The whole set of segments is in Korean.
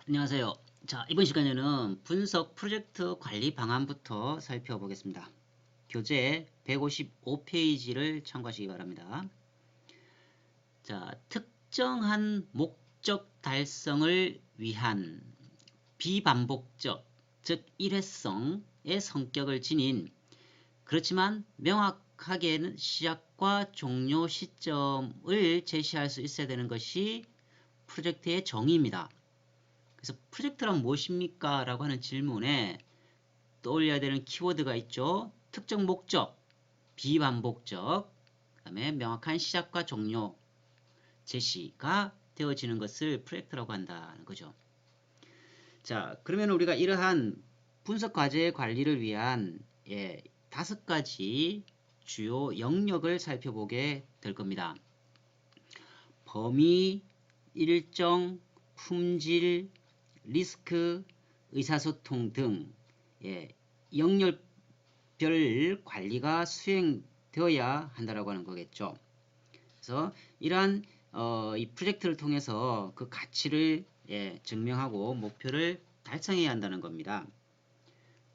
안녕하세요. 자, 이번 시간에는 분석 프로젝트 관리 방안부터 살펴보겠습니다. 교재 155페이지를 참고하시기 바랍니다. 자, 특정한 목적 달성을 위한 비반복적, 즉 일회성의 성격을 지닌 그렇지만 명확하게는 시작과 종료 시점을 제시할 수 있어야 되는 것이 프로젝트의 정의입니다. 그래서 프로젝트란 무엇입니까? 라고 하는 질문에 떠올려야 되는 키워드가 있죠. 특정 목적, 비반복적, 그 다음에 명확한 시작과 종료 제시가 되어지는 것을 프로젝트라고 한다는 거죠. 자, 그러면 우리가 이러한 분석 과제의 관리를 위한 5가지 주요 영역을 살펴보게 될 겁니다. 범위, 일정, 품질, 리스크, 의사소통 등 영역별 관리가 수행되어야 한다라고 하는 거겠죠. 그래서 이러한 이 프로젝트를 통해서 그 가치를 증명하고 목표를 달성해야 한다는 겁니다.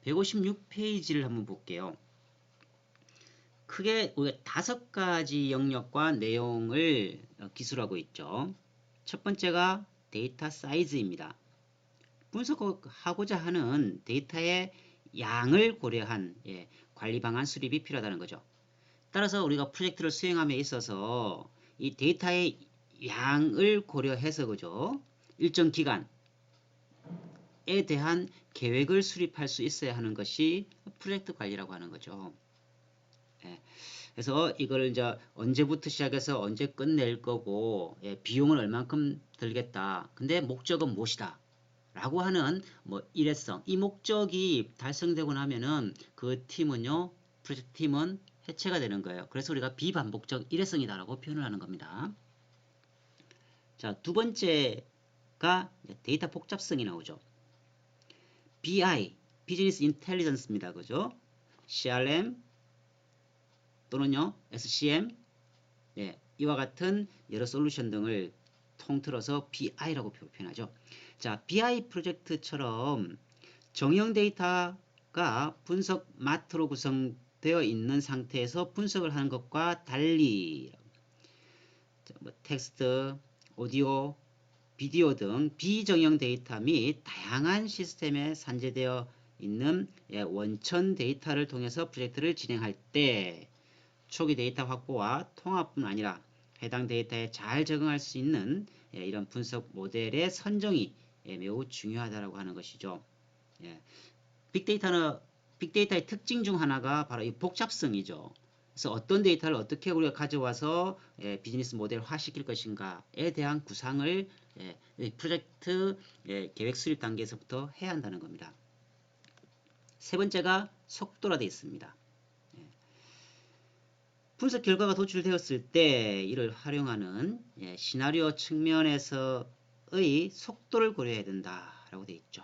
156페이지를 한번 볼게요. 크게 우리가 5가지 영역과 내용을 기술하고 있죠. 첫 번째가 데이터 사이즈입니다. 분석하고자 하는 데이터의 양을 고려한 관리 방안 수립이 필요하다는 거죠. 따라서 우리가 프로젝트를 수행함에 있어서 이 데이터의 양을 고려해서 그죠? 일정 기간에 대한 계획을 수립할 수 있어야 하는 것이 프로젝트 관리라고 하는 거죠. 그래서 이걸 이제 언제부터 시작해서 언제 끝낼 거고 비용은 얼만큼 들겠다. 근데 목적은 무엇이다. 라고 하는 일회성, 이 목적이 달성되고 나면은 그 팀은요, 프로젝트 팀은 해체가 되는 거예요. 그래서 우리가 비반복적 일회성이다라고 표현을 하는 겁니다. 자, 두 번째가 데이터 복잡성이 나오죠. BI, 비즈니스 인텔리전스입니다. 그죠? CRM 또는요, SCM, 이와 같은 여러 솔루션 등을 통틀어서 BI라고 표현하죠. 자, BI 프로젝트처럼 정형 데이터가 분석 마트로 구성되어 있는 상태에서 분석을 하는 것과 달리 텍스트, 오디오, 비디오 등 비정형 데이터 및 다양한 시스템에 산재되어 있는 원천 데이터를 통해서 프로젝트를 진행할 때 초기 데이터 확보와 통합뿐 아니라 해당 데이터에 잘 적응할 수 있는 이런 분석 모델의 선정이 매우 중요하다고 하는 것이죠. 빅데이터의 특징 중 하나가 바로 이 복잡성이죠. 그래서 어떤 데이터를 어떻게 우리가 가져와서 비즈니스 모델화 시킬 것인가에 대한 구상을 프로젝트 계획 수립 단계에서부터 해야 한다는 겁니다. 세 번째가 속도라 되어 있습니다. 분석 결과가 도출되었을 때 이를 활용하는 시나리오 측면에서의 속도를 고려해야 된다라고 되어 있죠.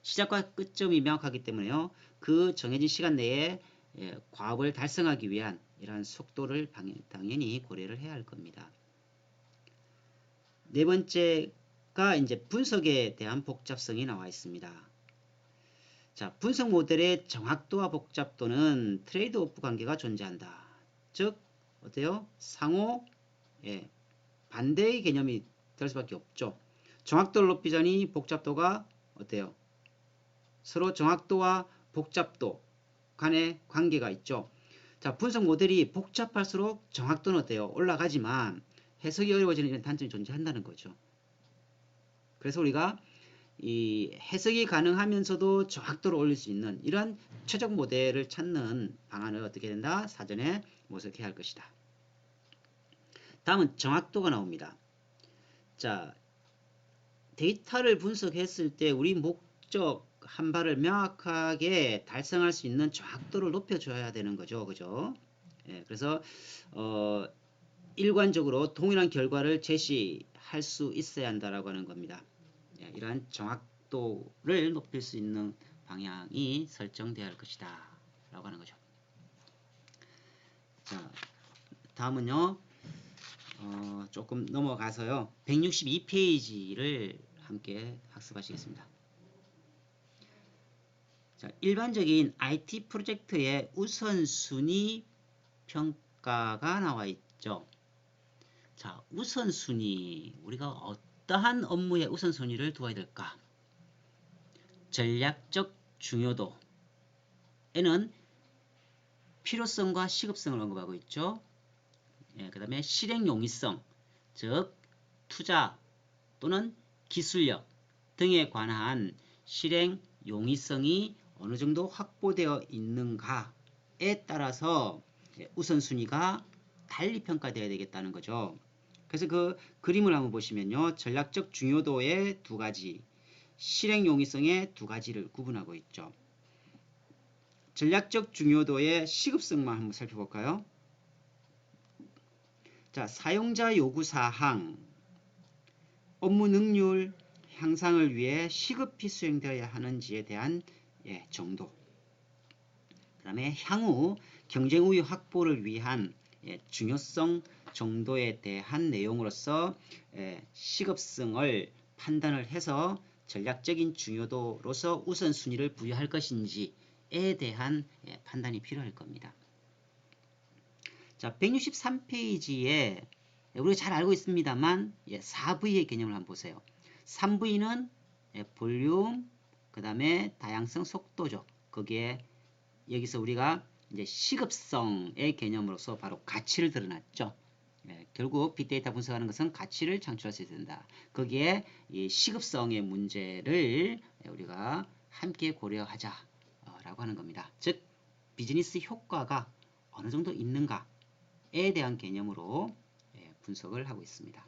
시작과 끝점이 명확하기 때문에요. 그 정해진 시간 내에 과업을 달성하기 위한 이러한 속도를 당연히 고려를 해야 할 겁니다. 네 번째가 이제 분석에 대한 복잡성이 나와 있습니다. 자, 분석 모델의 정확도와 복잡도는 트레이드 오프 관계가 존재한다. 즉, 어때요? 상호 반대의 개념이 될 수밖에 없죠. 정확도를 높이자니 복잡도가 어때요? 서로 정확도와 복잡도 간의 관계가 있죠. 자, 분석 모델이 복잡할수록 정확도는 어때요? 올라가지만 해석이 어려워지는 이런 단점이 존재한다는 거죠. 그래서 우리가 이 해석이 가능하면서도 정확도를 올릴 수 있는 이런 최적 모델을 찾는 방안을 어떻게 된다? 사전에 모색해야 할 것이다. 다음은 정확도가 나옵니다. 자, 데이터를 분석했을 때 우리 목적 한 발을 명확하게 달성할 수 있는 정확도를 높여줘야 되는 거죠. 그죠? 그래서 일관적으로 동일한 결과를 제시할 수 있어야 한다라고 하는 겁니다. 이러한 정확도를 높일 수 있는 방향이 설정되어야 할 것이다 라고 하는 거죠. 자, 다음은요 조금 넘어가서요 162페이지를 함께 학습하시겠습니다. 자, 일반적인 IT 프로젝트의 우선순위 평가가 나와 있죠. 자, 우선순위. 우리가 어떠한 업무의 우선순위를 두어야 될까? 전략적 중요도에는 필요성과 시급성을 언급하고 있죠. 그 다음에 실행 용이성, 즉 투자 또는 기술력 등에 관한 실행 용이성이 어느 정도 확보되어 있는가에 따라서 우선순위가 달리 평가되어야 되겠다는 거죠. 그래서 그 그림을 한번 보시면요. 전략적 중요도의 두 가지, 실행 용이성의 두 가지를 구분하고 있죠. 전략적 중요도의 시급성만 한번 살펴볼까요? 자, 사용자 요구사항, 업무 능률 향상을 위해 시급히 수행되어야 하는지에 대한 정도. 그 다음에 향후 경쟁 우위 확보를 위한 중요성 정도에 대한 내용으로서 시급성을 판단을 해서 전략적인 중요도로서 우선순위를 부여할 것인지에 대한 판단이 필요할 겁니다. 자, 163페이지에 우리가 잘 알고 있습니다만 4V의 개념을 한번 보세요. 3V는 볼륨, 그 다음에 다양성, 속도죠. 거기에 여기서 우리가 이제 시급성의 개념으로서 바로 가치를 드러났죠. 결국 빅데이터 분석하는 것은 가치를 창출할 수 있어야 된다. 거기에 이 시급성의 문제를 우리가 함께 고려하자라고 하는 겁니다. 즉 비즈니스 효과가 어느 정도 있는가에 대한 개념으로 분석을 하고 있습니다.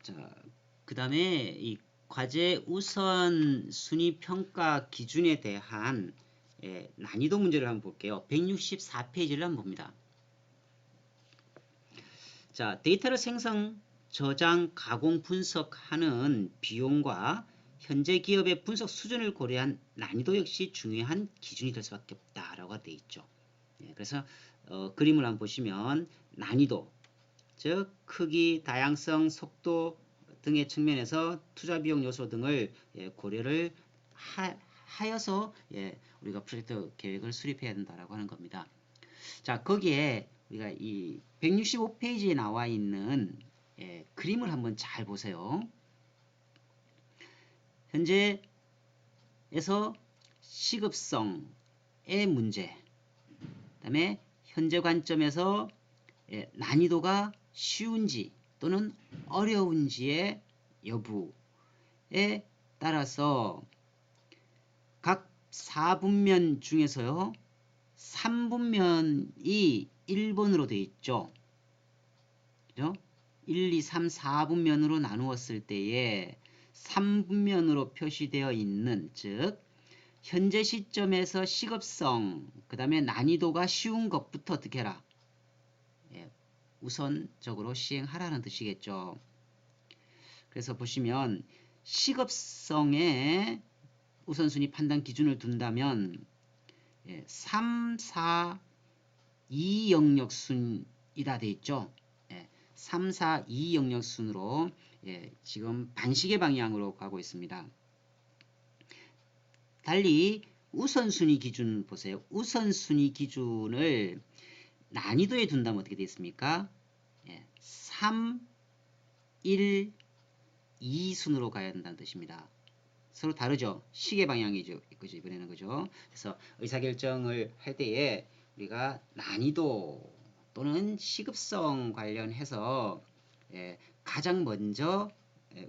자, 그 다음에 이 과제 우선순위 평가 기준에 대한 난이도 문제를 한번 볼게요. 164페이지를 한번 봅니다. 자, 데이터를 생성, 저장, 가공, 분석하는 비용과 현재 기업의 분석 수준을 고려한 난이도 역시 중요한 기준이 될 수밖에 없다라고 되어 있죠. 그래서 그림을 한번 보시면 난이도, 즉 크기, 다양성, 속도 등의 측면에서 투자 비용 요소 등을 고려를 하여서 우리가 프로젝트 계획을 수립해야 된다라고 하는 겁니다. 자, 거기에 우리가 이 165페이지에 나와 있는 그림을 한번 잘 보세요. 현재에서 시급성의 문제, 그 다음에 현재 관점에서 난이도가 쉬운지 또는 어려운지의 여부에 따라서 각 4분면 중에서요 3분면이 1번으로 되어 있죠. 그죠? 1, 2, 3, 4분면으로 나누었을 때에 3분면으로 표시되어 있는, 즉 현재 시점에서 시급성, 그 다음에 난이도가 쉬운 것부터 어떻게 해라? 우선적으로 시행하라는 뜻이겠죠. 그래서 보시면 시급성의 우선순위 판단 기준을 둔다면 3, 4, 2 영역순이다 돼 있죠. 3, 4, 2 영역순으로 지금 반시계 방향으로 가고 있습니다. 달리 우선순위 기준 보세요. 우선순위 기준을 난이도에 둔다면 어떻게 되겠습니까? 3, 1, 2 순으로 가야 된다는 뜻입니다. 서로 다르죠. 시계 방향이죠. 그죠? 이번에는 그죠. 그래서 의사결정을 할 때에 우리가 난이도 또는 시급성 관련해서 가장 먼저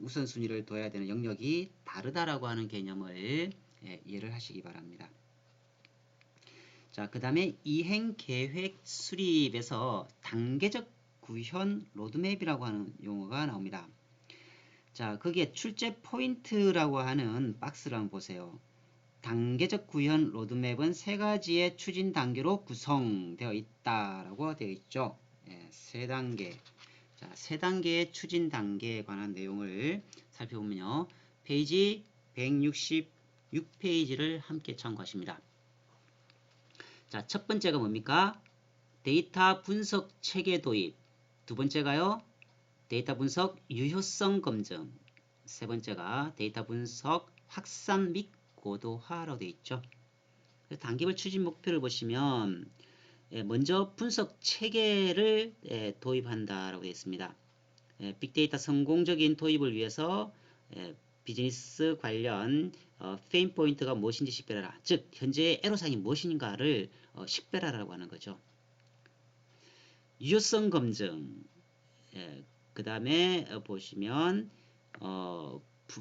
우선순위를 둬야 되는 영역이 다르다라고 하는 개념을 이해를 하시기 바랍니다. 자, 그 다음에 이행계획 수립에서 단계적 구현 로드맵이라고 하는 용어가 나옵니다. 자, 거기에 출제 포인트라고 하는 박스를 한번 보세요. 단계적 구현 로드맵은 세 가지의 추진 단계로 구성되어 있다라고 되어 있죠. 세 단계. 자, 세 단계의 추진 단계에 관한 내용을 살펴보면요. 페이지 166페이지를 함께 참고하십니다. 자, 첫 번째가 뭡니까? 데이터 분석 체계 도입. 두 번째가요. 데이터 분석 유효성 검증. 세 번째가 데이터 분석 확산 및 고도화라고 되어 있죠. 단기별 추진 목표를 보시면 먼저 분석 체계를 도입한다라고 되어 있습니다. 빅데이터 성공적인 도입을 위해서 비즈니스 관련 페인 포인트가 무엇인지 식별하라. 즉 현재 애로사항이 무엇인가를 식별하라고 하는 거죠. 유효성 검증. 그 다음에 보시면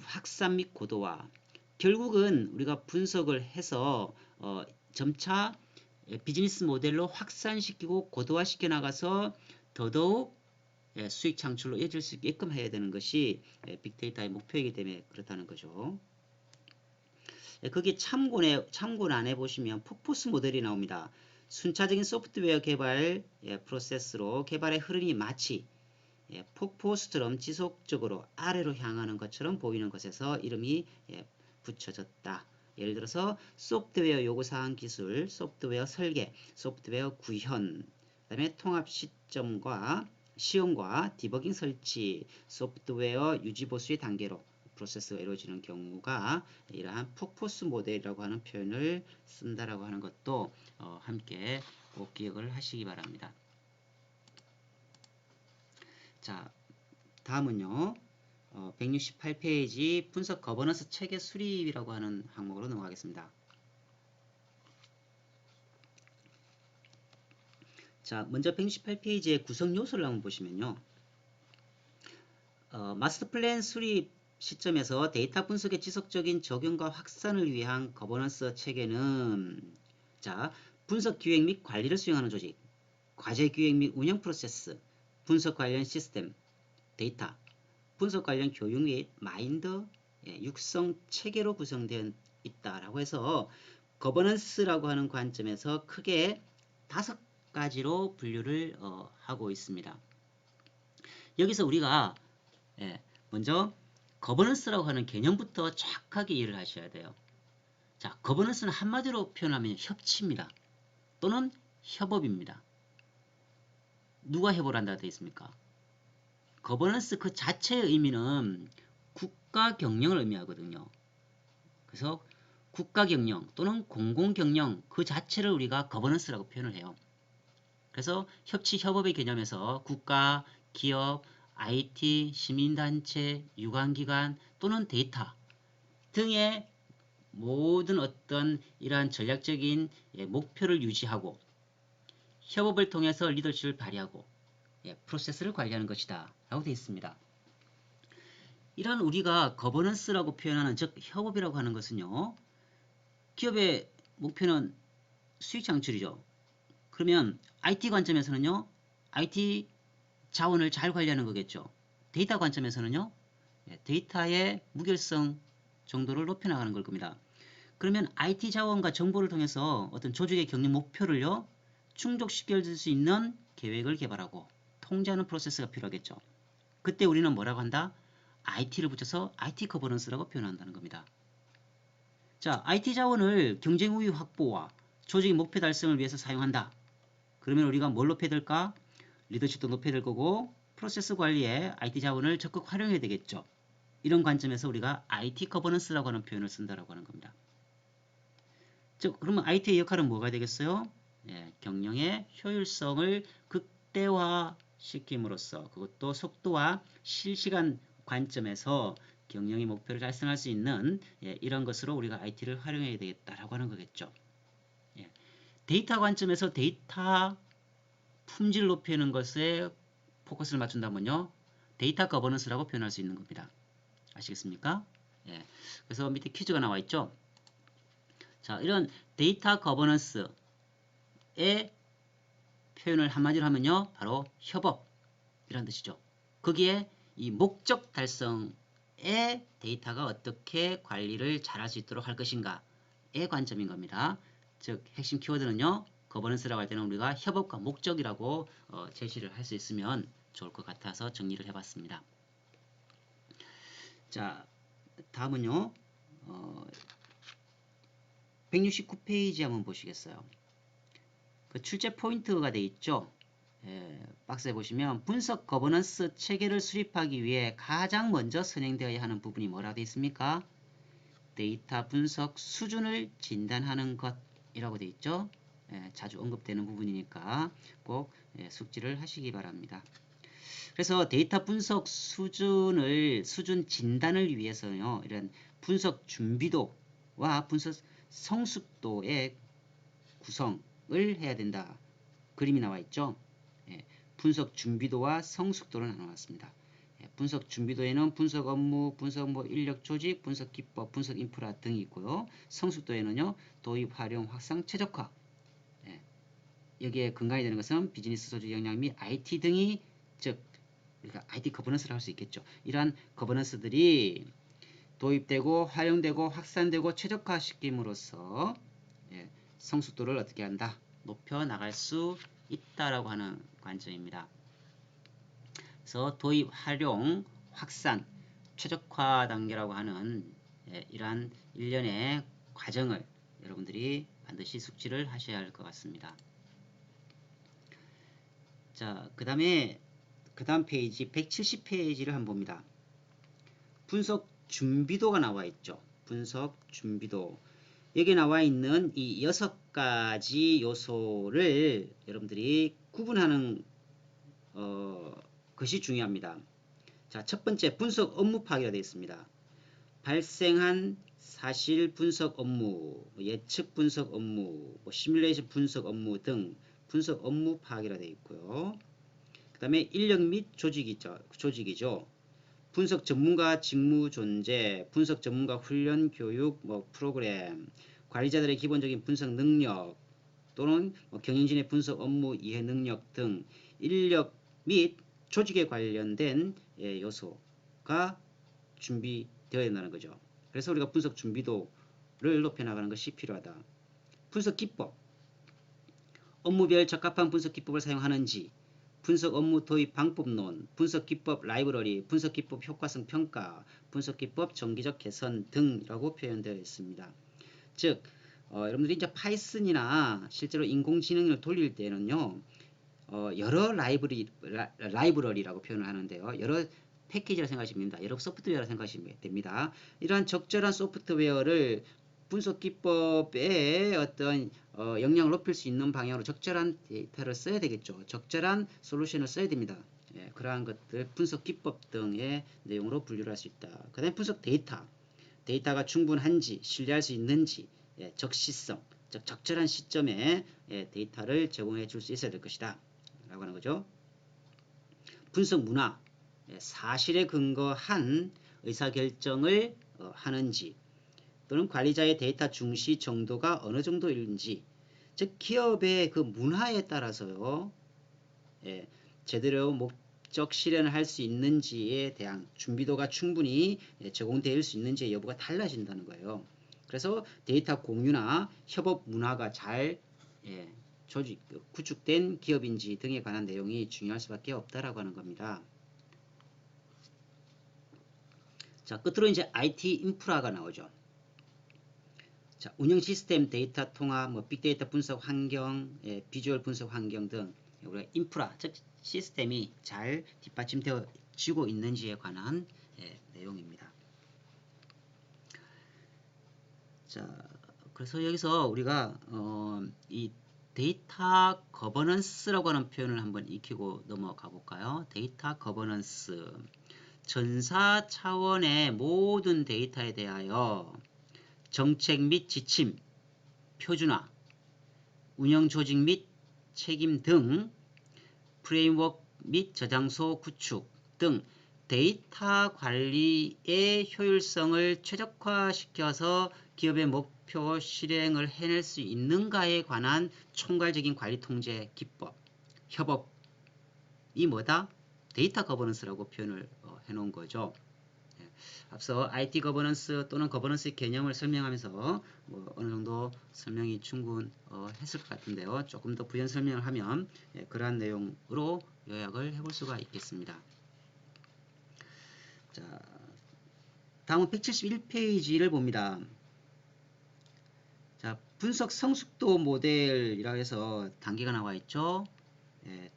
확산 및 고도화. 결국은 우리가 분석을 해서 점차 비즈니스 모델로 확산시키고 고도화시켜 나가서 더더욱 수익 창출로 이어질 수 있게끔 해야 되는 것이 빅데이터의 목표이기 때문에 그렇다는 거죠. 거기 참고란에 보시면 폭포스 모델이 나옵니다. 순차적인 소프트웨어 개발 프로세스로 개발의 흐름이 마치 폭포수처럼 지속적으로 아래로 향하는 것처럼 보이는 것에서 이름이 붙여졌다. 예를 들어서 소프트웨어 요구사항 기술, 소프트웨어 설계, 소프트웨어 구현, 그 다음에 통합 시험과 디버깅 설치, 소프트웨어 유지보수의 단계로 프로세스가 이루어지는 경우가 이러한 폭포수 모델이라고 하는 표현을 쓴다라고 하는 것도 함께 꼭 기억을 하시기 바랍니다. 자, 다음은요. 168페이지 분석 거버넌스 체계 수립이라고 하는 항목으로 넘어가겠습니다. 자, 먼저 168페이지의 구성 요소를 한번 보시면요. 마스터 플랜 수립 시점에서 데이터 분석의 지속적인 적용과 확산을 위한 거버넌스 체계는 자, 분석 기획 및 관리를 수행하는 조직, 과제 기획 및 운영 프로세스, 분석 관련 시스템, 데이터, 분석 관련 교육 및 마인드, 육성 체계로 구성되어 있다라고 해서 거버넌스라고 하는 관점에서 크게 5가지로 분류를 하고 있습니다. 여기서 우리가 먼저 거버넌스라고 하는 개념부터 정확하게 이해를 하셔야 돼요. 자, 거버넌스는 한마디로 표현하면 협치입니다. 또는 협업입니다. 누가 협업을 한다고 되어 있습니까? 거버넌스 그 자체의 의미는 국가 경영을 의미하거든요. 그래서 국가 경영 또는 공공 경영 그 자체를 우리가 거버넌스라고 표현을 해요. 그래서 협치 협업의 개념에서 국가, 기업, IT, 시민단체, 유관기관 또는 데이터 등의 모든 어떤 이러한 전략적인 목표를 유지하고 협업을 통해서 리더십을 발휘하고 프로세스를 관리하는 것이다 라고 되어 있습니다. 이런 우리가 거버넌스라고 표현하는 즉 협업이라고 하는 것은요. 기업의 목표는 수익 창출이죠. 그러면 IT 관점에서는요. IT 자원을 잘 관리하는 거겠죠. 데이터 관점에서는요. 데이터의 무결성 정도를 높여나가는 걸 겁니다. 그러면 IT 자원과 정보를 통해서 어떤 조직의 경영 목표를요. 충족시켜줄 수 있는 계획을 개발하고 통제하는 프로세스가 필요하겠죠. 그때 우리는 뭐라고 한다? IT를 붙여서 IT 거버넌스라고 표현한다는 겁니다. 자, IT 자원을 경쟁 우위 확보와 조직의 목표 달성을 위해서 사용한다. 그러면 우리가 뭘 높여야 될까? 리더십도 높여야 될 거고 프로세스 관리에 IT 자원을 적극 활용해야 되겠죠. 이런 관점에서 우리가 IT 거버넌스라고 하는 표현을 쓴다라고 하는 겁니다. 즉, 그러면 IT의 역할은 뭐가 되겠어요? 경영의 효율성을 극대화시킴으로써 그것도 속도와 실시간 관점에서 경영의 목표를 달성할 수 있는 이런 것으로 우리가 IT를 활용해야 되겠다라고 하는 거겠죠. 데이터 관점에서 데이터 품질 높이는 것에 포커스를 맞춘다면요. 데이터 거버넌스라고 표현할 수 있는 겁니다. 아시겠습니까? 그래서 밑에 퀴즈가 나와 있죠. 자, 이런 데이터 거버넌스의 표현을 한마디로 하면요. 바로 협업이라는 뜻이죠. 거기에 이 목적 달성의 데이터가 어떻게 관리를 잘할 수 있도록 할 것인가의 관점인 겁니다. 즉 핵심 키워드는요. 거버넌스라고 할 때는 우리가 협업과 목적이라고 제시를 할 수 있으면 좋을 것 같아서 정리를 해봤습니다. 자, 다음은요. 169페이지 한번 보시겠어요. 그 출제 포인트가 돼 있죠. 박스에 보시면 분석 거버넌스 체계를 수립하기 위해 가장 먼저 선행되어야 하는 부분이 뭐라고 되어 있습니까? 데이터 분석 수준을 진단하는 것이라고 되어 있죠. 자주 언급되는 부분이니까 꼭 숙지를 하시기 바랍니다. 그래서 데이터 분석 수준 진단을 위해서요, 이런 분석 준비도와 분석 성숙도의 구성을 해야 된다. 그림이 나와 있죠. 분석 준비도와 성숙도를 나눠놨습니다. 분석 준비도에는 분석 업무, 분석 인력 조직, 분석 기법, 분석 인프라 등이 있고요. 성숙도에는요, 도입, 활용, 확산, 최적화. 여기에 근간이 되는 것은 비즈니스 소재 역량 및 IT 등이, 즉 우리가 IT 거버넌스를 할 수 있겠죠. 이러한 거버넌스들이 도입되고 활용되고 확산되고 최적화시킴으로써 성숙도를 어떻게 한다? 높여 나갈 수 있다라고 하는 관점입니다. 그래서 도입, 활용, 확산, 최적화 단계라고 하는 이러한 일련의 과정을 여러분들이 반드시 숙지를 하셔야 할 것 같습니다. 자, 그 다음 페이지 170페이지를 한번 봅니다. 분석 준비도가 나와 있죠. 분석 준비도. 여기 나와 있는 이 6가지 요소를 여러분들이 구분하는 것이 중요합니다. 자, 첫 번째 분석 업무 파악이라 되어 있습니다. 발생한 사실 분석 업무, 예측 분석 업무, 시뮬레이션 분석 업무 등 분석 업무 파악이라 되어 있고요. 그 다음에 인력 및 조직이죠. 분석 전문가 직무 존재, 분석 전문가 훈련 교육 프로그램, 관리자들의 기본적인 분석 능력 또는 경영진의 분석 업무 이해 능력 등 인력 및 조직에 관련된 요소가 준비되어야 된다는 거죠. 그래서 우리가 분석 준비도를 높여나가는 것이 필요하다. 분석 기법, 업무별 적합한 분석 기법을 사용하는지, 분석 업무 도입 방법론, 분석 기법 라이브러리, 분석 기법 효과성 평가, 분석 기법 정기적 개선 등이라고 표현되어 있습니다. 즉 여러분들이 이제 파이썬이나 실제로 인공지능을 돌릴 때는요, 여러 라이브러리라고 표현을 하는데요. 여러 패키지라 생각하시면 됩니다. 여러 소프트웨어라 생각하시면 됩니다. 이러한 적절한 소프트웨어를 분석 기법의 어떤 역량을 높일 수 있는 방향으로 적절한 데이터를 써야 되겠죠. 적절한 솔루션을 써야 됩니다. 그러한 것들 분석 기법 등의 내용으로 분류를 할 수 있다. 그 다음에 분석 데이터가 충분한지 신뢰할 수 있는지, 적시성, 즉 적절한 시점에 데이터를 제공해 줄 수 있어야 될 것이다 라고 하는 거죠. 분석 문화, 사실에 근거한 의사결정을 하는지 또는 관리자의 데이터 중시 정도가 어느 정도인지, 즉 기업의 그 문화에 따라서요, 제대로 목적 실현을 할 수 있는지에 대한 준비도가 충분히 제공될 수 있는지의 여부가 달라진다는 거예요. 그래서 데이터 공유나 협업 문화가 잘 구축된 기업인지 등에 관한 내용이 중요할 수밖에 없다라고 하는 겁니다. 자, 끝으로 이제 IT 인프라가 나오죠. 자, 운영 시스템, 데이터 통합, 빅데이터 분석 환경, 비주얼 분석 환경 등 우리가 인프라, 즉 시스템이 잘 뒷받침되어지고 있는지에 관한 내용입니다. 자, 그래서 여기서 우리가 이 데이터 거버넌스라고 하는 표현을 한번 익히고 넘어가 볼까요? 데이터 거버넌스. 전사 차원의 모든 데이터에 대하여 정책 및 지침, 표준화, 운영 조직 및 책임 등 프레임워크 및 저장소 구축 등 데이터 관리의 효율성을 최적화시켜서 기업의 목표 실행을 해낼 수 있는가에 관한 총괄적인 관리 통제 기법, 협업이 뭐다? 데이터 거버넌스라고 표현을 해놓은 거죠. 앞서 IT 거버넌스 또는 거버넌스 개념을 설명하면서 어느 정도 설명이 충분했을 것 같은데요. 조금 더 부연 설명을 하면 그러한 내용으로 요약을 해볼 수가 있겠습니다. 자, 다음은 171페이지를 봅니다. 자, 분석 성숙도 모델이라고 해서 단계가 나와 있죠.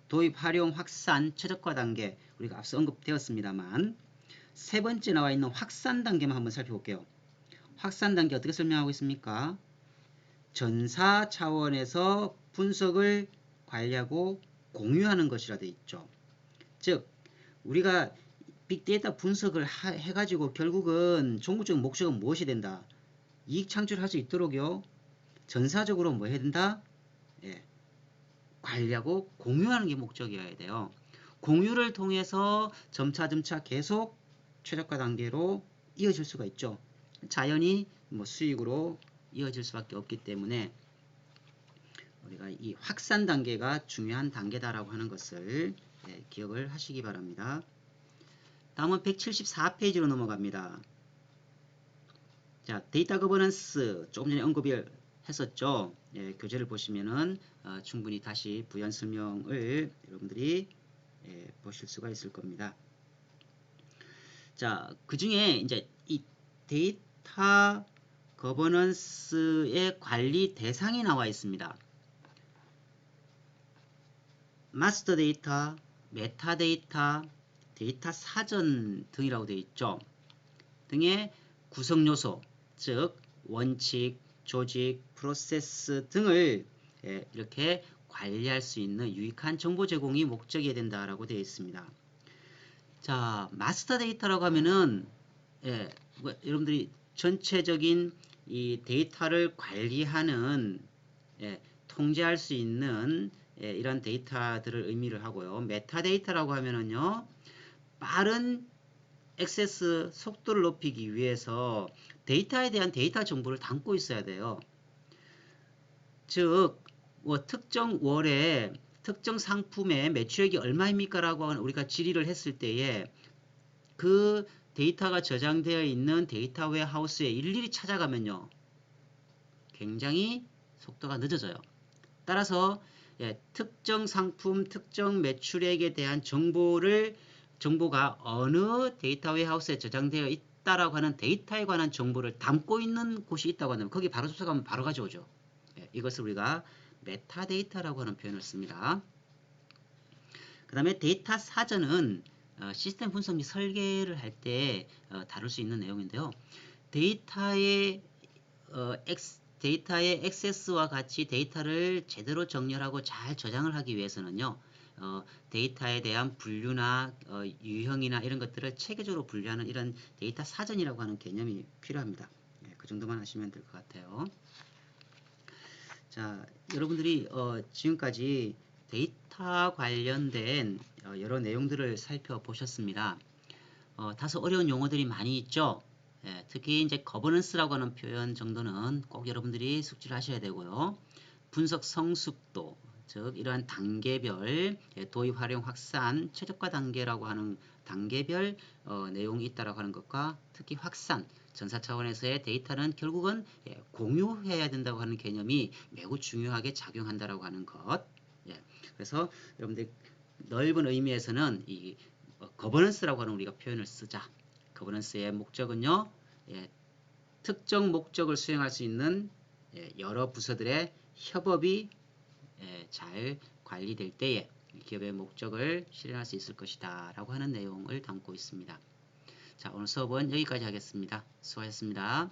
도입, 활용, 확산, 최적화 단계 우리가 앞서 언급되었습니다만 세 번째 나와 있는 확산 단계만 한번 살펴볼게요. 확산 단계 어떻게 설명하고 있습니까? 전사 차원에서 분석을 관리하고 공유하는 것이라 되어 있죠. 즉 우리가 빅데이터 분석을 해가지고 결국은 종구적인 목적은 무엇이 된다? 이익 창출할 수 있도록요. 전사적으로 뭐 해야 된다? 예, 관리하고 공유하는 게 목적이어야 돼요. 공유를 통해서 점차 계속 최적화 단계로 이어질 수가 있죠. 자연히 뭐 수익으로 이어질 수밖에 없기 때문에 우리가 이 확산 단계가 중요한 단계다라고 하는 것을 기억을 하시기 바랍니다. 다음은 174페이지로 넘어갑니다. 자, 데이터 거버넌스 조금 전에 언급을 했었죠. 교재를 보시면은 충분히 다시 부연 설명을 여러분들이 보실 수가 있을 겁니다. 자, 그 중에 이제 이 데이터 거버넌스의 관리 대상이 나와 있습니다. 마스터 데이터, 메타데이터, 데이터 사전 등이라고 되어 있죠. 등의 구성 요소, 즉 원칙, 조직, 프로세스 등을 이렇게 관리할 수 있는 유익한 정보 제공이 목적이 된다라고 되어 있습니다. 자, 마스터 데이터라고 하면은 여러분들이 전체적인 이 데이터를 관리하는 통제할 수 있는 이런 데이터들을 의미를 하고요. 메타데이터라고 하면은요, 빠른 액세스 속도를 높이기 위해서 데이터에 대한 데이터 정보를 담고 있어야 돼요. 즉, 뭐 특정 월에 특정 상품의 매출액이 얼마입니까? 라고 우리가 질의를 했을 때에 그 데이터가 저장되어 있는 데이터 웨어하우스에 일일이 찾아가면요, 굉장히 속도가 늦어져요. 따라서 특정 상품, 특정 매출액에 대한 정보가 어느 데이터 웨어하우스에 저장되어 있다라고 하는 데이터에 관한 정보를 담고 있는 곳이 있다고 하면 거기 바로 접속하면 바로 가져오죠. 이것을 우리가 메타데이터라고 하는 표현을 씁니다. 그 다음에 데이터 사전은 시스템 분석 및 설계를 할 때 다룰 수 있는 내용인데요. 데이터의 액세스와 같이 데이터를 제대로 정렬하고 잘 저장을 하기 위해서는요, 데이터에 대한 분류나 유형이나 이런 것들을 체계적으로 분류하는 이런 데이터 사전이라고 하는 개념이 필요합니다. 그 정도만 하시면 될 것 같아요. 자, 여러분들이 지금까지 데이터 관련된 여러 내용들을 살펴보셨습니다. 다소 어려운 용어들이 많이 있죠. 특히 이제 거버넌스라고 하는 표현 정도는 꼭 여러분들이 숙지를 하셔야 되고요. 분석 성숙도, 즉 이러한 단계별 도입, 활용, 확산, 최적화 단계라고 하는 단계별 내용이 있다라고 하는 것과 특히 확산, 전사 차원에서의 데이터는 결국은 공유해야 된다고 하는 개념이 매우 중요하게 작용한다라고 하는 것. 그래서 여러분들 넓은 의미에서는 이 거버넌스라고 하는 우리가 표현을 쓰자. 거버넌스의 목적은요, 특정 목적을 수행할 수 있는 여러 부서들의 협업이 잘 관리될 때에 기업의 목적을 실현할 수 있을 것이다 라고 하는 내용을 담고 있습니다. 자, 오늘 수업은 여기까지 하겠습니다. 수고하셨습니다.